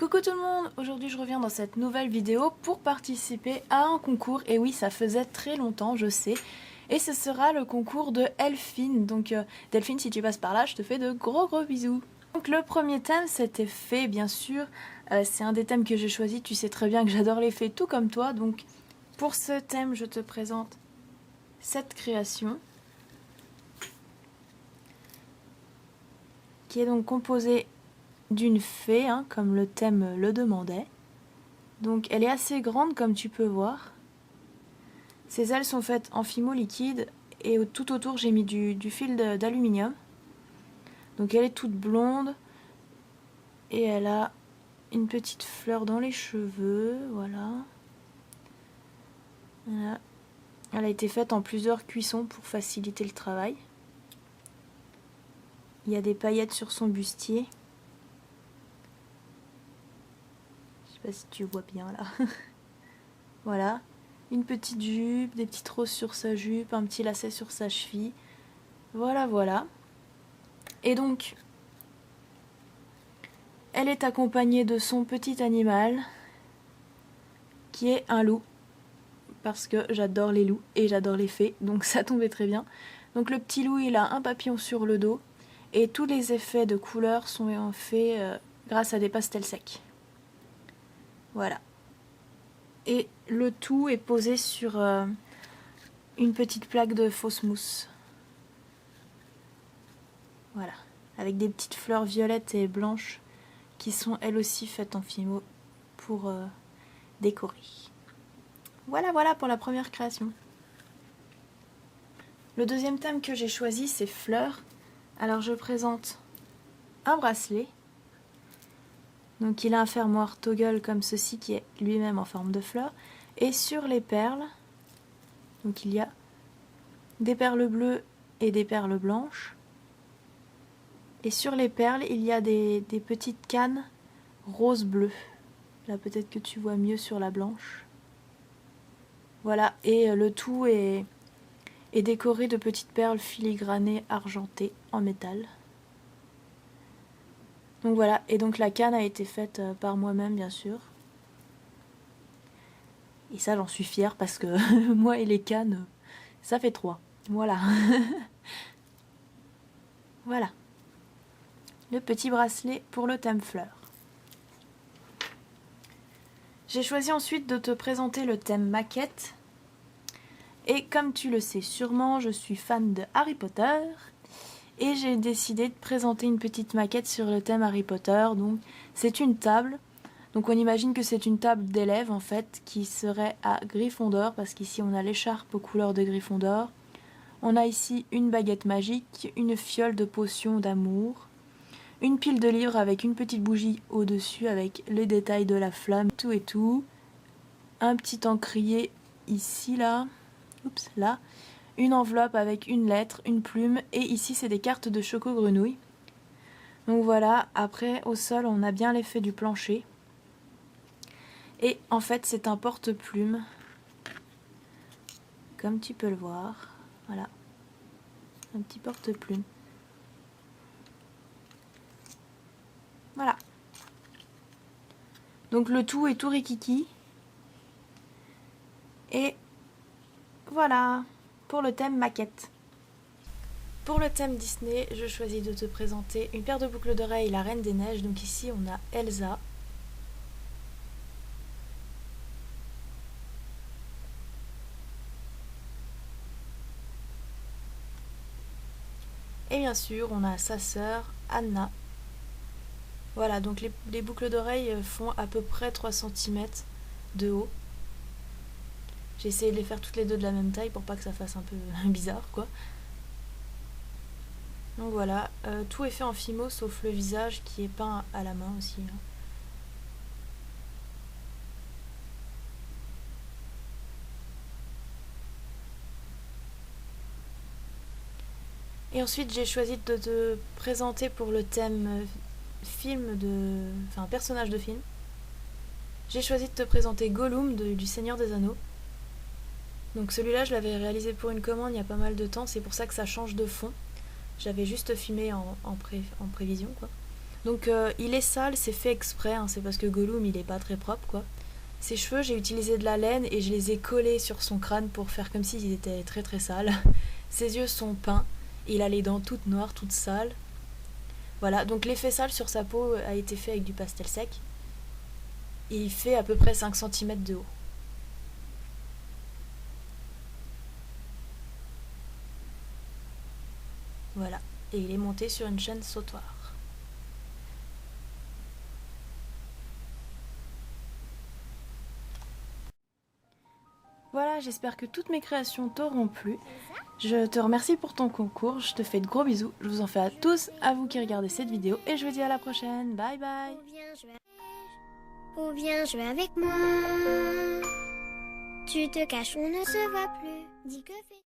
Coucou tout le monde, aujourd'hui je reviens dans cette nouvelle vidéo pour participer à un concours. Et oui, ça faisait très longtemps, je sais. Et ce sera le concours de Elfine. Donc Delphine, si tu passes par là, je te fais de gros bisous. Donc le premier thème, c'était fées, bien sûr. C'est un des thèmes que j'ai choisi. Tu sais très bien que j'adore les fées, tout comme toi. Donc pour ce thème, je te présente cette création, qui est donc composée d'une fée, hein, comme le thème le demandait. Donc elle est assez grande comme tu peux voir. Ses ailes sont faites en fimo liquide et tout autour j'ai mis du fil d'aluminium. Donc elle est toute blonde et elle a une petite fleur dans les cheveux, voilà. Elle a été faite en plusieurs cuissons pour faciliter le travail. Il y a des paillettes sur son bustier. Je sais pas si tu vois bien là. Voilà, une petite jupe, des petites roses sur sa jupe, un petit lacet sur sa cheville. Voilà. Et donc, elle est accompagnée de son petit animal, qui est un loup. Parce que j'adore les loups et j'adore les fées, donc ça tombait très bien. Donc le petit loup, il a un papillon sur le dos. Et tous les effets de couleurs sont faits grâce à des pastels secs. Voilà. Et le tout est posé sur une petite plaque de fausse mousse. Voilà. Avec des petites fleurs violettes et blanches qui sont elles aussi faites en fimo pour décorer. Voilà pour la première création. Le deuxième thème que j'ai choisi, c'est fleurs. Alors je présente un bracelet. Donc il a un fermoir toggle comme ceci qui est lui-même en forme de fleur. Et sur les perles, donc il y a des perles bleues et des perles blanches. Et sur les perles, il y a des petites cannes rose-bleu. Là peut-être que tu vois mieux sur la blanche. Voilà, et le tout est décoré de petites perles filigranées argentées en métal. Donc voilà, et donc la canne a été faite par moi-même bien sûr. Et ça j'en suis fière parce que moi et les cannes, ça fait 3. Voilà. Voilà. Le petit bracelet pour le thème fleurs. J'ai choisi ensuite de te présenter le thème maquette. Et comme tu le sais sûrement, je suis fan de Harry Potter. Et j'ai décidé de présenter une petite maquette sur le thème Harry Potter. Donc c'est une table. Donc on imagine que c'est une table d'élèves en fait qui serait à Gryffondor. Parce qu'ici on a l'écharpe aux couleurs de Gryffondor. On a ici une baguette magique, une fiole de potions d'amour. Une pile de livres avec une petite bougie au-dessus avec les détails de la flamme, tout et tout. Un petit encrier ici, là. Oups, là. Une enveloppe avec une lettre, une plume. Et ici, c'est des cartes de Choco Grenouille. Donc voilà, après, au sol, on a bien l'effet du plancher. Et en fait, c'est un porte-plume. Comme tu peux le voir. Voilà. Un petit porte-plume. Voilà. Donc le tout est tout rikiki. Et voilà pour le thème maquette. Pour le thème Disney, je choisis de te présenter une paire de boucles d'oreilles, la Reine des Neiges. Donc ici on a Elsa. Et bien sûr on a sa sœur Anna. Voilà, donc les boucles d'oreilles font à peu près 3 cm de haut. J'ai essayé de les faire toutes les deux de la même taille pour pas que ça fasse un peu bizarre, quoi. Donc voilà, tout est fait en fimo sauf le visage qui est peint à la main aussi. Et ensuite j'ai choisi de te présenter pour le thème personnage de film. J'ai choisi de te présenter Gollum du Seigneur des Anneaux. Donc celui-là je l'avais réalisé pour une commande il y a pas mal de temps, c'est pour ça que ça change de fond. J'avais juste filmé en prévision quoi. Donc il est sale, c'est fait exprès, hein, c'est parce que Gollum il est pas très propre quoi. Ses cheveux, j'ai utilisé de la laine et je les ai collés sur son crâne pour faire comme s'ils étaient très très sales. Ses yeux sont peints, il a les dents toutes noires, toutes sales. Voilà, donc l'effet sale sur sa peau a été fait avec du pastel sec. Et il fait à peu près 5 cm de haut. Voilà, et il est monté sur une chaîne sautoir. Voilà, j'espère que toutes mes créations t'auront plu. Je te remercie pour ton concours, je te fais de gros bisous. Je vous en fais à tous, à vous qui regardez cette vidéo, et je vous dis à la prochaine. Bye bye. Ou viens jouer avec moi. Tu te caches, on ne se voit plus. Dis que fais